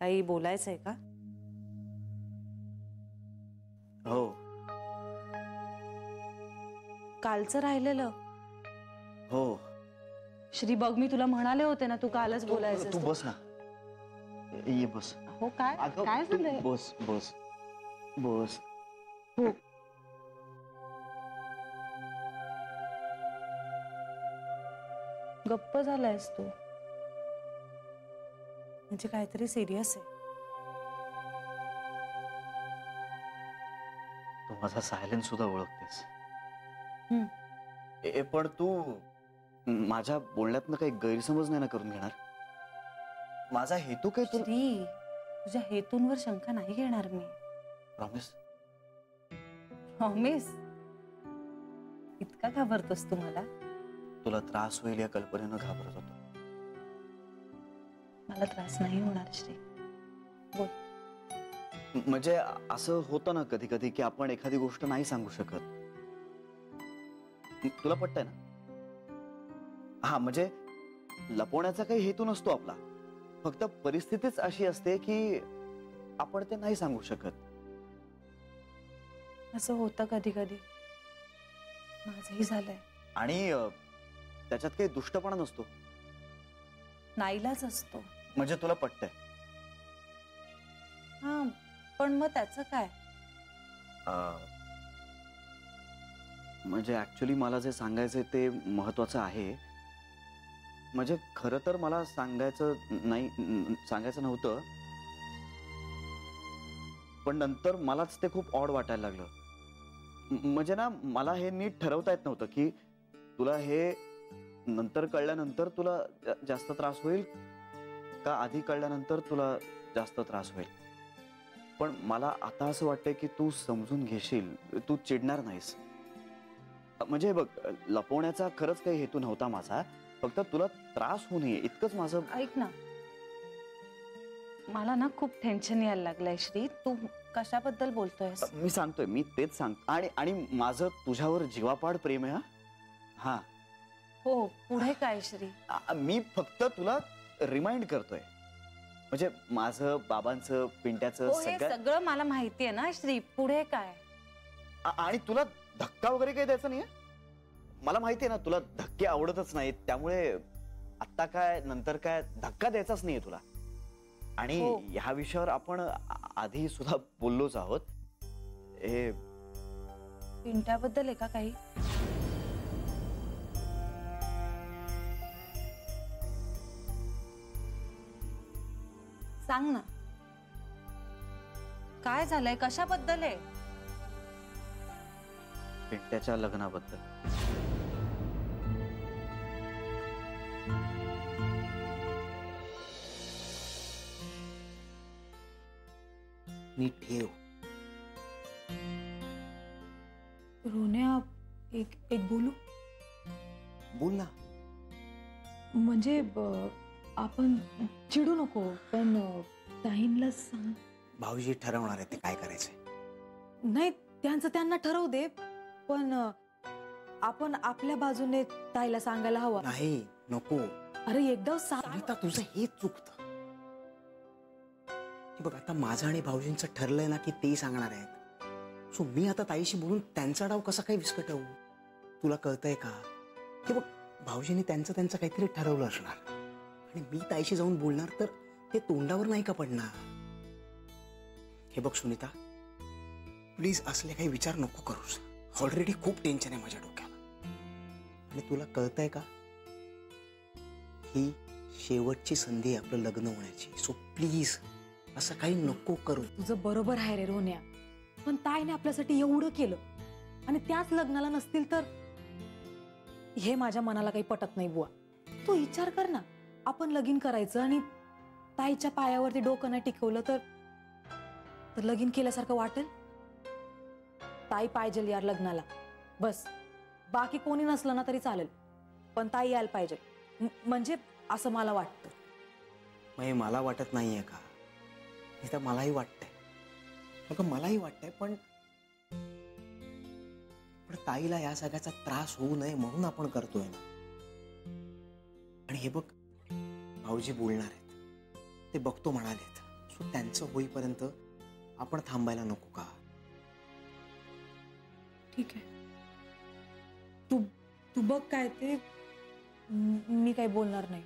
काही बोलायचंय का? हो. कालचं राहिलेलं. हो. श्री बघ, मी तुला म्हणाले होते ना, तू कालच बोलायचं. तू बस ना. ये बस. हो, काय काय झालंय? बस बस बस. हो. गप्प झालायस तू, म्हणजे काहीतरी सिरियस आहे. तू माझा सायलेन्स सुद्धा ओळखतेस. पण तू माझ्या बोलण्यातनं काही गैरसमज नाही ना करून घेणार? माझा हेतू काय श्री, तुझ्या हेतूंवर शंका नाही घेणार मी. प्रॉमिस? प्रॉमिस? इतका घाबरतोस तू मला? तुला त्रास होईल या कल्पनेनं घाबरत होतो. मला त्रास नाही होणार श्री, बोल. म्हणजे असं होतं ना कधी कधी की आपण एखादी गोष्ट नाही सांगू शकत. तुला पटतंय ना? हा, म्हणजे लपवण्याचा काही हेतू नसतो आपला, फक्त परिस्थितीच अशी असते की आपण ते नाही सांगू शकत. असं होतं कधी कधी, माझंही झालंय. आणि त्याच्यात काही दुष्टपणा नसतो, नाईलाज असतो. म्हणजे तुला पटतंय? हा, पण मग त्याचं काय? म्हणजे ऍक्च्युली मला जे सांगायचंय ते महत्वाचं आहे. म्हणजे खरं तर मला सांगायचं नव्हतं, पण नंतर मलाच ते खूप ऑड वाटायला लागलं. म्हणजे ना, मला हे नीट ठरवता येत नव्हतं की तुला हे नंतर कळल्यानंतर तुला जास्त त्रास होईल का आधी कळल्यानंतर तुला जास्त त्रास होईल. पण मला आता असं वाटतंय की तू समजून घेशील, तू चिडणार नाहीस. म्हणजे बघ, लपवण्याचा खरंच काही हेतू नव्हता माझा, फक्त तुला त्रास होऊ नये इतकंच माझं. ऐक ना, मला ना खूप टेन्शन यायला लागलंय श्री. तू कशाबद्दल बोलतोयस? मी सांगतोय, मी तेच सांगतो. आणि माझं तुझ्यावर जीवापाड प्रेम आहे. हा. हो, पुढे काय श्री? मी फक्त तुला रिमाइंड करतोय. म्हणजे माझं, बाबांचं, पिंट्याचं सगळं मला माहितीये ना श्री, पुढे काय? आणि तुला धक्का वगैरे काही द्यायचा नाहीये. मला माहितीये ना तुला धक्के आवडतच नाहीत, त्यामुळे आता काय नंतर काय धक्का द्यायचाच नाहीये तुला. आणि ह्या विषयावर आपण आधी सुद्धा बोललोच आहोत. हे पिंट्याबद्दल आहे का काही? सांग ना, काय झालंय? कशाबद्दल आहे? पिंट्याच्या लग्नाबद्दल. नीट ठेव. रोन्या, एक बोलू? बोल ना. म्हणजे आपण चिडू नको, पण ताईंला सांग. भाऊजी ठरवणार आहे ते काय करायचंय. नाही, त्यांचं त्यांना ठरवू दे, पण आपण आपल्या बाजूने ताईला सांगायला हवं. नाही, नको. अरे एकदा सांग. तुझं हेच चुकतं. बघ, आता माझं आणि भाऊजींचं ठरलंय ना की ते सांगणार आहेत. सो मी आता ताईशी बोलून त्यांचा डाव कसा काही विस्कटवू? तुला कळतंय का? की बघ, भाऊजींनी त्यांचं काहीतरी ठरवलं असणार आणि मी ताईशी जाऊन बोलणार तर ते तोंडावर नाही का पडणार? हे बघ सुनीता, प्लीज असले काही विचार नको करूस. ऑलरेडी खूप टेन्शन आहे माझ्या डोक्याला. आणि तुला कळतंय का, ही शेवटची संधी आहे आपलं लग्न होण्याची. सो प्लीज असं काही नको करू. तुझं बरोबर आहे रे रोन्या, पण ताईने आपल्यासाठी एवढं केलं आणि त्याच लग्नाला नसतील तर? हे माझ्या मनाला काही पटत नाही बुवा. तू विचार कर ना, आपण लगीन करायचं आणि ताईच्या पायावरती डोकं नाही टिकवलं तर लगीन केल्यासारखं वाटेल? ताई पाहिजे यार लग्नाला, बस. बाकी कोणी नसलं ना तरी चालेल, पण ताई यायला पाहिजे. म्हणजे असं मला वाटतं. मला वाटत नाहीये का? इथं मलाही वाटतंय. मलाही वाटतंय, पण ताईला या सगळ्याचा त्रास होऊ नये म्हणून आपण करतोय ना. आणि हे बघ, भाऊजी बोलणार आहेत, ते बघतो म्हणालेत. सो सो त्यांचं होईपर्यंत आपण थांबायला नको का? ठीक आहे, तू तू बघ काय ते. मी काही बोलणार नाही.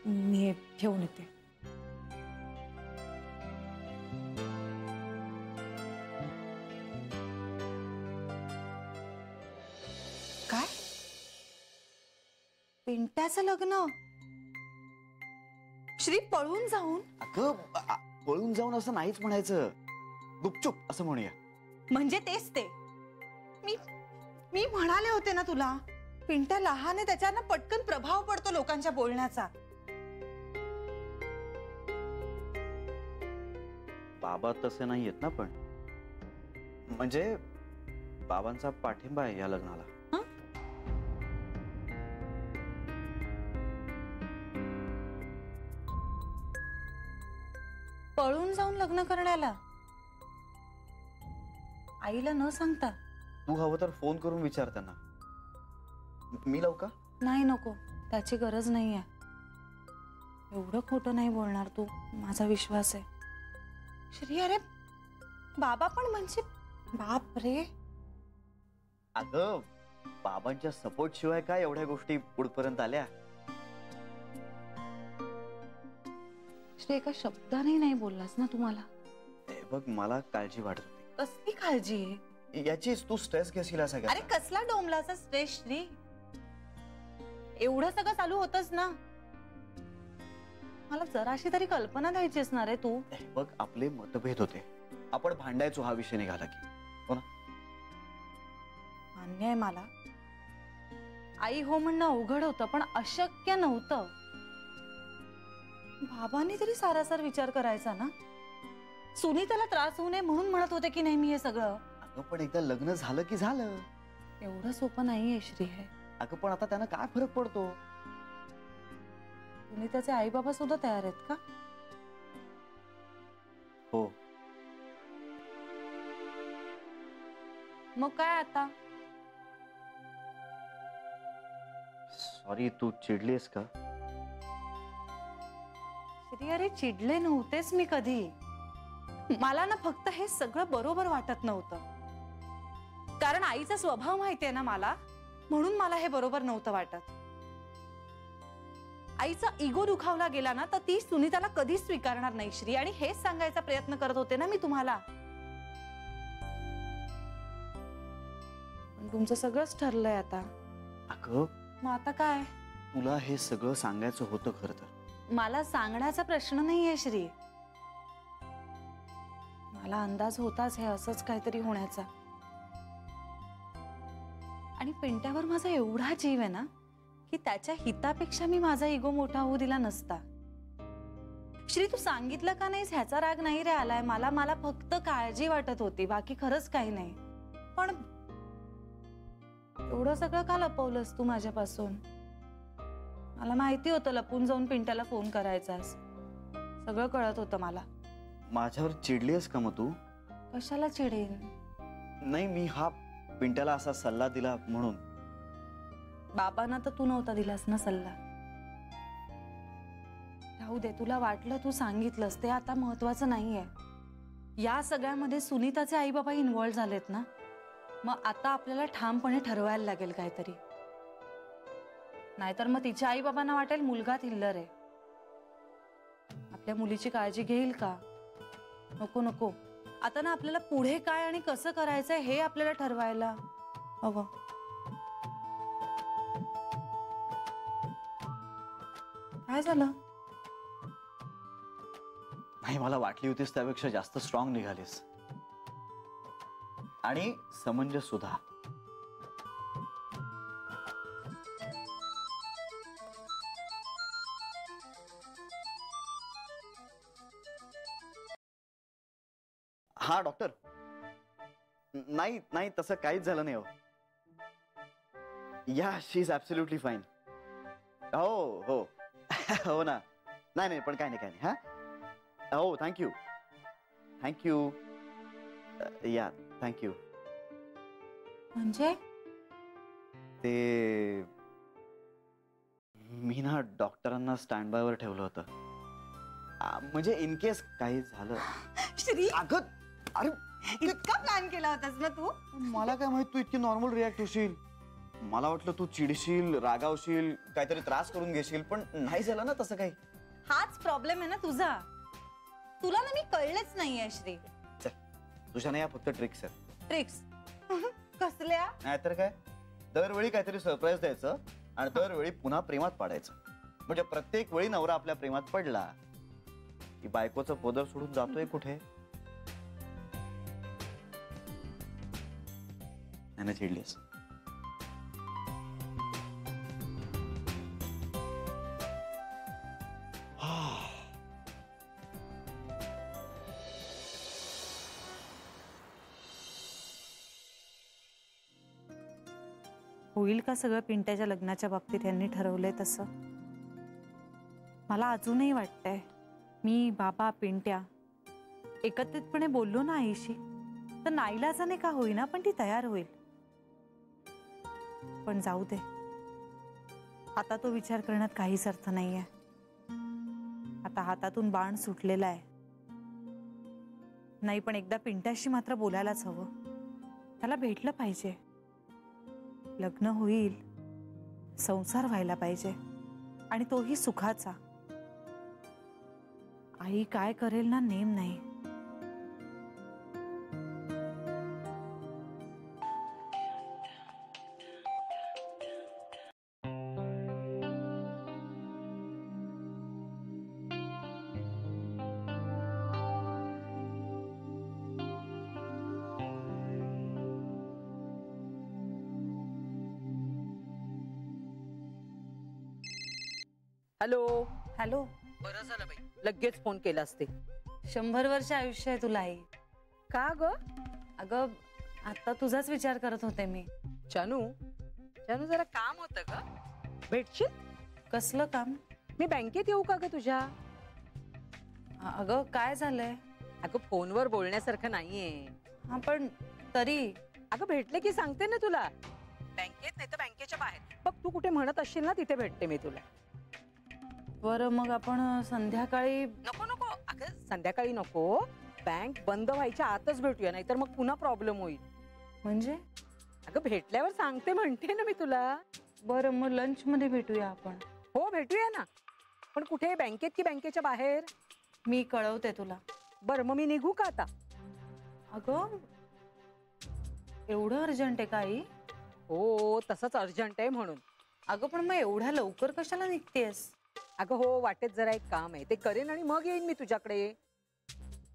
मी हे ठेवून येते. काय? पिंट्याचं लग्न? श्री पळून जाऊन? अगं पळून जाऊन असं नाहीच म्हणायचं, गुपचूप असं म्हणूया. म्हणजे तेच ते. मी मी म्हणाले होते ना तुला, पिंट्या लहान आहे, त्याच्यानं पटकन प्रभाव पडतो लोकांच्या बोलण्याचा. बाबा तसे नाही आहेत ना, पण म्हणजे बाबांचा पाठिंबा आहे या लग्नाला. पळून जाऊन लग्न करण्याला आईला न सांगता? तू हवं तर फोन करून विचार त्यांना. मी लावू का? नाही, नको, त्याची गरज नाहीये. एवढं खोटं नाही बोलणार तू, माझा विश्वास आहे. श्री, अरे बाबा पण म्हणजे बाप रे. अगं बाबांच्या सपोर्ट शिवाय काय एवढ्या गोष्टी पुढपर्यंत आल्या? श्री, एका शब्दाने नाही बोललास ना तुम्हाला. हे बघ, मला काळजी वाटत होती. कसली काळजी आहे? याचीच तू स्ट्रेस घेशील सगळ्या. अरे कसला डोंबलाचा स्ट्रेस श्री? एवढं सगळं चालू होतच ना. मला जराशी तरी कल्पना द्यायची असणार आहे तू. बघ, आपले मतभेद होते, आपण भांडायचो, हा विषय निघाला की. हो ना? मान्य आहे मला. आई हो म्हणणं अवघड होतं, पण अशक्य नव्हतं. बाबांनी तरी सारासार विचार करायचा ना. सुनीताला त्रास होऊ नये म्हणून म्हणत होते की नाही मी हे सगळं. अगं पण एकदा लग्न झालं की झालं. एवढं सोपं नाहीये श्री हे. अगं पण आता त्यांना काय फरक पडतो? सुनीताचे आई बाबा सुद्धा तयार आहेत का? हो. मग काय आता? सॉरी, तू चिडलीस का? श्री, अरे चिडले नव्हतेच मी कधी. मला ना फक्त हे सगळं बरोबर वाटत नव्हतं. कारण आईचा स्वभाव माहितीये ना मला, म्हणून मला हे बरोबर नव्हतं वाटत. आईचा इगो दुखावला गेला ना, तर ती सुनीताला कधीच स्वीकारणार नाही श्री. आणि हेच सांगायचा प्रयत्न करत होते ना मी तुम्हाला. पण तुमचं सगळंच ठरलंय आता. अगं मग आता काय? तुला हे सगळं सांगायचं होतं खरं तर. मला सांगण्याचा प्रश्न नाहीये श्री. मला अंदाज होताच हे असंच काहीतरी होण्याचा. आणि पिंट्यावर माझा एवढा जीव आहे ना, की त्याच्या हितापेक्षा मी माझा इगो मोठा होऊ दिला नसता. श्री, तू सांगितलं का नाहीस ह्याचा राग नाही रे आलाय मला. मला फक्त काळजी वाटत होती, बाकी खरंच काही नाही. पण एवढं सगळं का लपवलंस तू माझ्यापासून? मला माहिती होतं लपून जाऊन पिंट्याला फोन करायचास. सगळं कळत होतं मला. माझ्यावर चिडलीस का मग तू? कशाला चिडेन? नाही, मी हा पिंट्याला असा सल्ला दिला म्हणून. बाबांना तर तू नव्हता दिलास ना सल्ला. राहू दे, तुला वाटलं तू सांगितलंस, ते आता महत्वाचं नाहीये. या सगळ्यामध्ये सुनीताचे आई बाबा इन्व्हॉल्व झालेत ना. मग आता आपल्याला ठामपणे ठरवायला लागेल काहीतरी. नाहीतर मग तिच्या आई बाबांना वाटेल मुलगा थिल्लर आहे. आपल्या मुलीची काळजी घेईल का? नको नको. आता ना आपल्याला पुढे काय आणि कसं करायचंय हे आपल्याला ठरवायला हवं. काय झालं? नाही, मला वाटली होतीस त्यापेक्षा जास्त स्ट्रॉंग निघालीस. आणि समंजस सुद्धा. हा डॉक्टर. नाही नाही, तसं काहीच झालं नाही. हो या, शी इज ऍब्सोल्युटली फाईन. हो हो हो ना. नाही नाही, पण काय नाही काय नाही. हा हो, थँक्यू थँक्यू. या, थँक्यू. म्हणजे ते मी ना डॉक्टरांना स्टँड बाय वर ठेवलं होतं. म्हणजे इन केस काही झालं. श्री, अगं अरे इतका प्लॅन केला होतास ना तू? मला काय माहित तू इतकी नॉर्मल रिॲक्ट होशील. मला वाटलं तू चिडशील, रागावशील, काहीतरी त्रास करून घेशील, पण नाही झालं ना तसं काही. हाच प्रॉब्लेम आहे ना तुझा. तुला ना मी कळलेच नाहीये श्री. तुझ्या नाही फक्त ट्रिक्स आहेत. ट्रिक्स कसल्या? नाहीतर काय, दरवेळी काहीतरी सरप्राईज द्यायचं आणि दरवेळी पुन्हा प्रेमात पाडायचं. म्हणजे प्रत्येक वेळी नवरा आपल्या प्रेमात पडला की बायकोचं पदर सोडून जातोय कुठे. त्याने चिडलीस. होईल का सगळं पिंट्याच्या लग्नाच्या बाबतीत यांनी ठरवलंय तसं? मला अजूनही वाटतंय मी, बाबा, पिंट्या एकत्रितपणे बोललो ना आईशी तर नाईलाजाने का होईना पण ती तयार होईल. पण जाऊ दे, आता तो विचार करण्यात काहीच अर्थ नाहीये. आता हातातून बाण सुटलेला आहे. नाही पण एकदा पिंट्याशी मात्र बोलायलाच हवं. त्याला भेटलं पाहिजे. लग्न होईल, संसार व्हायला पाहिजे आणि तोही सुखाचा. आई काय करेल ना नेम नाही. हॅलो. हॅलो, बरं झालं बाई, लगेच फोन केला असते. 100 वर्ष आयुष्य आहे तुला आई. का ग? अगं आता तुझाच विचार करत होते मी. जानू, जानू जरा काम होतं ग. भेटशील? कसलं काम? मी बँकेत येऊ का ग तुझ्या? अगं काय झालंय? अगं फोनवर बोलण्यासारखं नाहीये. हा पण तरी. अगं भेटले की सांगते ना तुला. बँकेत नाही तर बँकेच्या बाहेर. बघ तू कुठे म्हणत असशील ना तिथे भेटते मी तुला. बरं मग आपण संध्याकाळी. नको नको, अगं संध्याकाळी नको. बँक बंद व्हायच्या आतच भेटूया, नाहीतर मग पुन्हा प्रॉब्लेम होईल. म्हणजे? अगं भेटल्यावर सांगते म्हणते ना मी तुला. बरं मग लंच मध्ये भेटूया आपण. हो भेटूया ना, पण कुठे, बँकेत की बँकेच्या बाहेर? मी कळवते तुला. बरं मग मी निघू का आता? अगं एवढं अर्जंट आहे का आई? हो तसंच अर्जंट आहे म्हणून. अगं पण मग एवढ्या लवकर कशाला निघतेस? अगं हो, वाटेत जरा एक काम आहे, ते करेन आणि मग येईन मी तुझ्याकडे.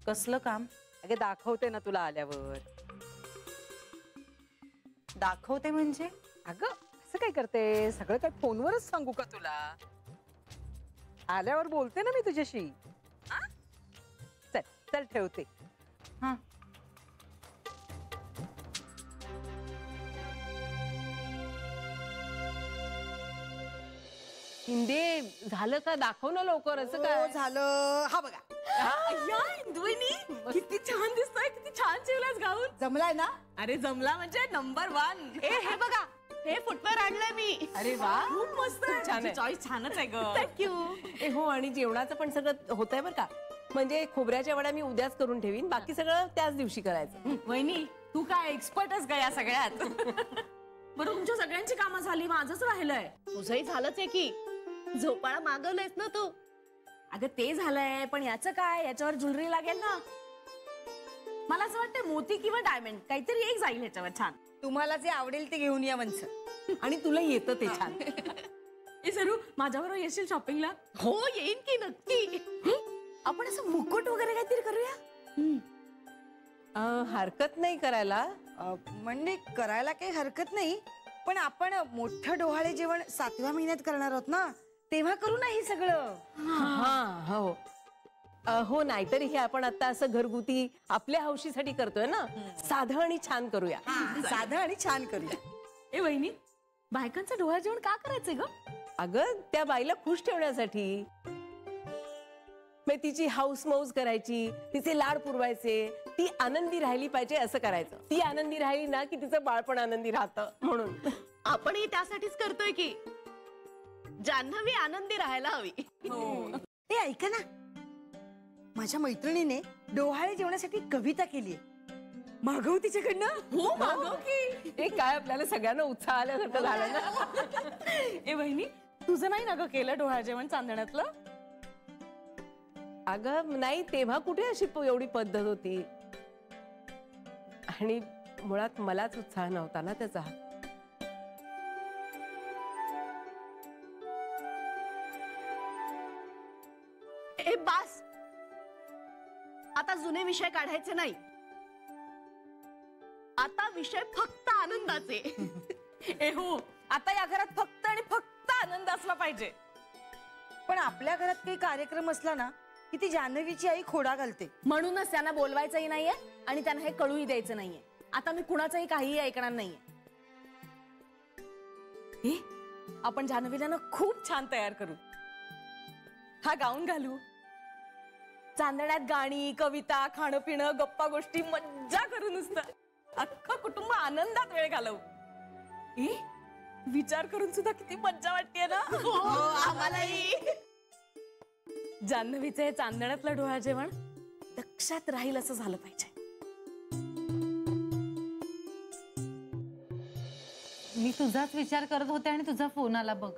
कसलं काम? अगं दाखवते ना तुला आल्यावर. दाखवते म्हणजे? अगं असं काय करते, सगळं काय फोनवरच सांगू का तुला? आल्यावर बोलते ना मी तुझ्याशी. हा? चल चल ठेवते. हा. हिंदे झालं का? दाखव ना लवकर. असं काय झालं? हा बघा, किती छान दिसतोय, किती छान शिवलास गाऊन. जमलाय ना? अरे जमला म्हणजे नंबर 1. हे बघा, हे फुटवेअर आणलंय मी. अरे वा, खूप मस्त आहे. चॉईस छानच आहे ग. थँक्यू. हो, आणि जेवणाचं पण सगळं होतंय बरं का. म्हणजे खोबऱ्याच्या वड्या मी उद्याच करून ठेवीन, बाकी सगळं त्याच दिवशी करायचं. वहिनी तू काय एक्सपर्टच का या सगळ्यात? बरं तुमच्या सगळ्यांची कामं झाली, माझंच राहिलंय. तुझंही झालंच आहे की. झोपाळा मागवलंयस ना तू. अगं ते झालंय, पण याचं काय? याच्यावर ज्वेलरी लागेल ना. मला असं वाटतं मोती किंवा डायमंड काहीतरी एक जाईल ह्याच्यावर छान. तुम्हाला जे आवडेल ते घेऊन या वंच. आणि तुला येतं ते छान. ए सरू, माझ्याबरोबर येशील शॉपिंगला? हो येईन की नक्की. आपण असं मुकुट वगैरे काहीतरी करूया. हरकत नाही करायला. म्हणजे करायला काही हरकत नाही, पण आपण मोठं डोहाळे जेवण 7व्या महिन्यात करणार आहोत ना, तेव्हा करू ना हे सगळं. हा हो. हो, नाहीतरी हे आपण आता असं घरगुती आपल्या हौशीसाठी करतोय ना. साधं आणि छान करूया. साधं आणि छान करूया. ए वहिनी, बायकांचं डोहाळे जेवण का करायचंय ग? अगं त्या बाईला खुश ठेवण्यासाठी. मग तिची हाऊस मौज करायची, तिचे लाड पुरवायचे, ती आनंदी राहिली पाहिजे असं करायचं. ती आनंदी राहिली ना की तिचं बाळपण आनंदी राहतं म्हणून. आपणही त्यासाठीच करतोय की जान्हवी आनंदी राहायला हवी. ते ऐका ना, माझ्या मैत्रिणीने डोहाळे जेवणासाठी कविता केलीये. मागवू तिच्याकडनं? हो मागव की. हे काय आपल्याला सगळ्यांना उत्साह आल्यासारखं झालं ना. ए बहिणी, तुझं नाही ना ग केलं डोहाळे जेवण चांदण्यातलं? अगं नाही, तेव्हा कुठे अशी एवढी पद्धत होती. आणि मुळात मलाच उत्साह नव्हता ना त्याचा. ए बास, आता जुने विषय काढायचे नाही. आता विषय फक्त आनंदाचे. ए हो, आता या घरात फक्त आणि फक्त आनंद असला पाहिजे. पण आपल्या घरात काही कार्यक्रम असला ना की ती जान्हवीची आई खोडा घालते. म्हणूनच त्यांना बोलवायचंही नाहीये आणि त्यांना हे कळूही द्यायचं नाहीये. आता मी कुणाचंही काहीही ऐकणार नाहीये. ए, आपण जान्हवीला ना खूप छान तयार करू. हा गाऊन घालू, चांदण्यात गाणी, कविता, खाणं पिणं, गप्पा गोष्टी, मज्जा करू. नुसतं अख्खं कुटुंब आनंदात वेळ घालवू. ए, विचार करून सुद्धा किती मज्जा वाटतेय ना. आम्हालाही. जान्हवीचं हे चांदण्यातलं डोहाळे जेवण लक्षात राहील असं झालं पाहिजे. मी तुझाच विचार करत होते आणि तुझा फोन आला बघ.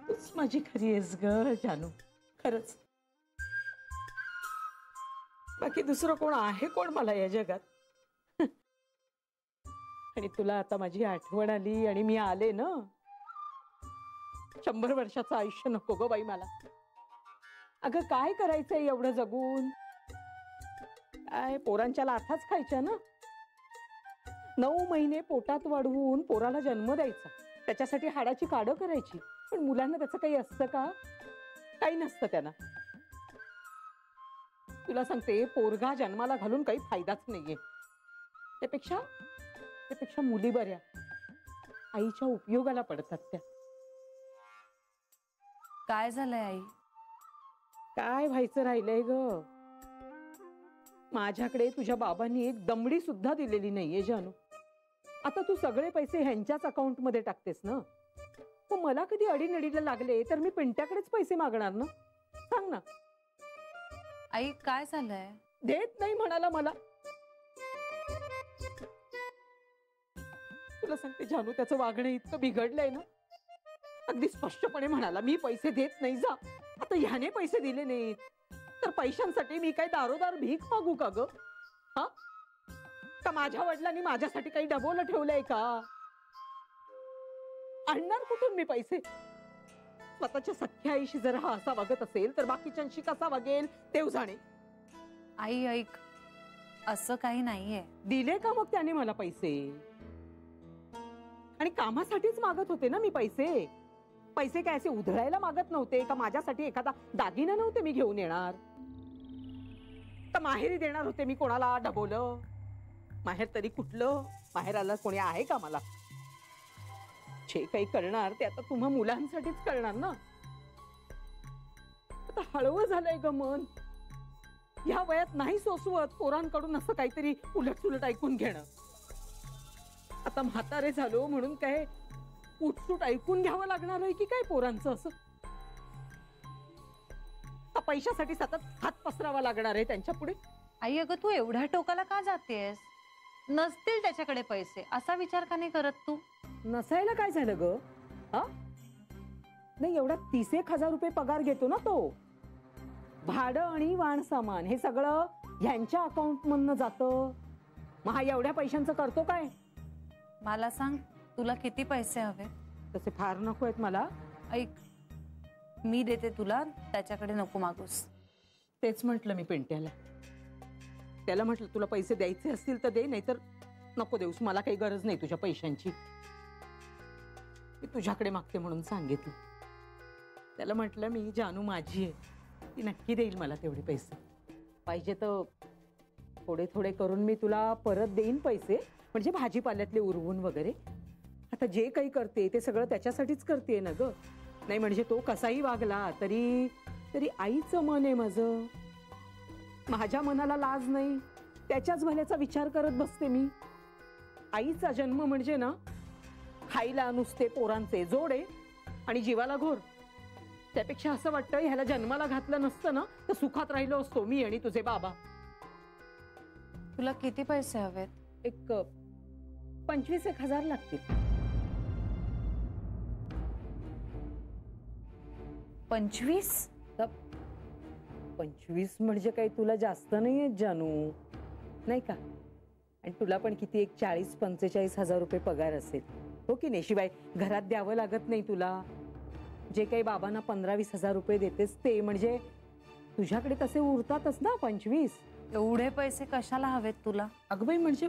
तूच माझी खरी आहेस ग जानू, खरंच. बाकी दुसरं कोण आहे कोण मला या जगात? आणि तुला आता माझी आठवण आली आणि मी आले ना. 100 वर्षाचं आयुष्य नको ग बाई मला. अगं काय करायचंय एवढं जगून? काय पोरांच्या लाथाच खायच्या ना. 9 महिने पोटात वाढवून पोराला जन्म द्यायचा, त्याच्यासाठी हाडाची काढं करायची. पण मुलांना त्याचं काही असतं का? काही नसतं त्यांना. तुला सांगते, पोरगा जन्माला घालून काही फायदाच नाहीये. त्यापेक्षा मुली बऱ्या, आईच्या उपयोगाला पडतात त्या. काय झालंय आई? काय व्हायचं राहिलंय ग? माझ्याकडे तुझ्या बाबांनी एक दमडी सुद्धा दिलेली नाहीये जानू. आता तू सगळे पैसे ह्यांच्याच अकाउंट मध्ये टाकतेस ना. मग मला कधी अडीनडीला लागले तर मी पिंट्याकडेच पैसे मागणार ना. सांग ना. आई काय झालंय? देत नाही म्हणाला मला. तुला सांगते जानू, त्याचं वागणं इतकं बिघडलंय ना. अगदी स्पष्टपणे म्हणाला, मी पैसे देत नाही जा. आता ह्याने पैसे दिले नाहीत तर पैशांसाठी मी काय दारोदार भीक मागू का ग? हा, का माझ्या वडिलांनी माझ्यासाठी काही डबोलं ठेवलंय का? आणणार कुठून मी पैसे? स्वतःच्या सख्या आईशी जर हा असा वागत असेल तर बाकीच्यांशी कसा वागेल देव जाणे. आई ऐक, असं काही नाहीये. दिले का मग त्याने मला पैसे? आणि कामासाठीच मागत होते ना मी पैसे. पैसे काय असे उधळायला मागत नव्हते का? माझ्यासाठी एखादा दागिना नव्हते मी घेऊन येणार? तर माहेरी देणार होते मी कोणाला डबोलं? माहेर तरी कुठलं? माहेराला कोणी आहे का मला? जे काही करणार ते आता तुम्हा मुलांसाठीच करणार ना. आता हळवं झालंय ग मन. ह्या वयात नाही सोसवत पोरांकडून असं काहीतरी उलट ऐकून घेणं. आता म्हातारे झालो म्हणून काय उठसूट ऐकून घ्यावं लागणार आहे की काय पोरांचं? असं पैशासाठी सतत हात पसरावा लागणार आहे त्यांच्या पुढे? आई अगं, तू एवढ्या टोकाला का जातेस? नसतील त्याच्याकडे पैसे असा विचार का नाही करत तू? नसायला काय झालं ग? हा, नाही, एवढा 30,000 रुपये पगार घेतो ना तो. भाडं आणि वाण सामान हे सगळं ह्यांच्या अकाउंट मधनं जातं. मग हा एवढ्या पैशांचं करतो काय? मला सांग, तुला किती पैसे हवे? तसे फार नको आहेत मला. ऐक, मी देते तुला, त्याच्याकडे नको मागूस. तेच म्हटलं मी पिंट्याला. त्याला म्हटलं, तुला पैसे द्यायचे असतील तर दे, नाहीतर नको देऊस. मला काही गरज नाही तुझ्या पैशांची. मी तुझ्याकडे मागते म्हणून सांगितलं. त्याला म्हटलं, मी जानू माझी आहे, ती नक्की देईल मला तेवढे पैसे. पाहिजे तर थोडे थोडे करून मी तुला परत देईन पैसे, म्हणजे भाजीपाल्यातले उरवून वगैरे. आता जे काही करते ते सगळं त्याच्यासाठीच करते ना ग. नाही म्हणजे तो कसाही वागला तरी तरी आईचं मन आहे माझं. माझ्या मनाला लाज नाही, त्याच्याच भल्याचा विचार करत बसते मी. आईचा जन्म म्हणजे ना खायला नुसते पोरांचे जोडे आणि जीवाला घोर. त्यापेक्षा असं वाटतं ह्याला जन्माला घातलं नसतं ना तर सुखात राहिलो असतो मी आणि तुझे बाबा. तुला किती पैसे हवेत? एक 25,000 लागतील. 25? 25 म्हणजे काही तुला जास्त नाहीये जानू, नाही का? आणि तुला पण किती एक 40-45,000 रुपये पगार असेल, हो की नाही? शिवाय घरात द्यावं लागत नाही तुला. जे काही बाबांना 15-20,000 रुपये देतेस ते म्हणजे तुझ्याकडे तसे उरतातच ना 25. एवढे पैसे कशाला हवेत तुला? अगं बाई, म्हणजे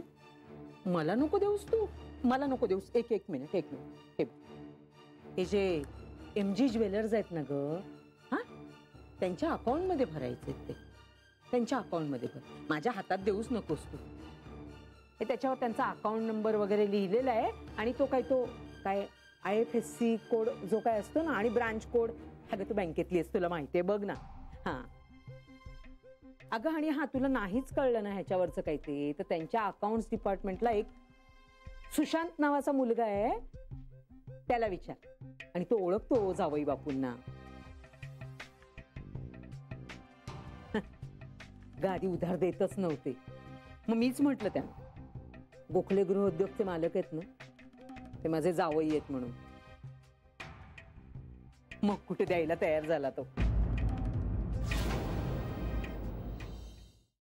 मला नको देऊस तू, मला नको देऊस. एक मिनिट. हे बघ. हे जे MG ज्वेलर्स आहेत ना ग, हा, त्यांच्या अकाउंटमध्ये भरायचे ते. त्यांच्या अकाउंटमध्ये भर, माझ्या हातात देऊच नकोस तू. हे त्याच्यावर त्यांचा अकाउंट नंबर वगैरे लिहिलेला आहे आणि तो काय IFSC कोड जो काय असतो ना, आणि ब्रांच कोड. अगं तू बँकेतली आहेस, तुला माहिती आहे, बघ ना. हा अगं, आणि हा तुला नाहीच कळलं ना ह्याच्यावरचं काही ते, तर त्यांच्या अकाउंट्स डिपार्टमेंटला एक सुशांत नावाचा मुलगा आहे, त्याला विचार. आणि तो ओळखतो जावई बापूंना. गादी उधार देतच नव्हते. मग मीच म्हटलं त्यांना, गोखले गृहोद्योगचे मालक आहेत ना, ते माझे जावई आहेत म्हणून. मग कुठे द्यायला तयार झाला तो.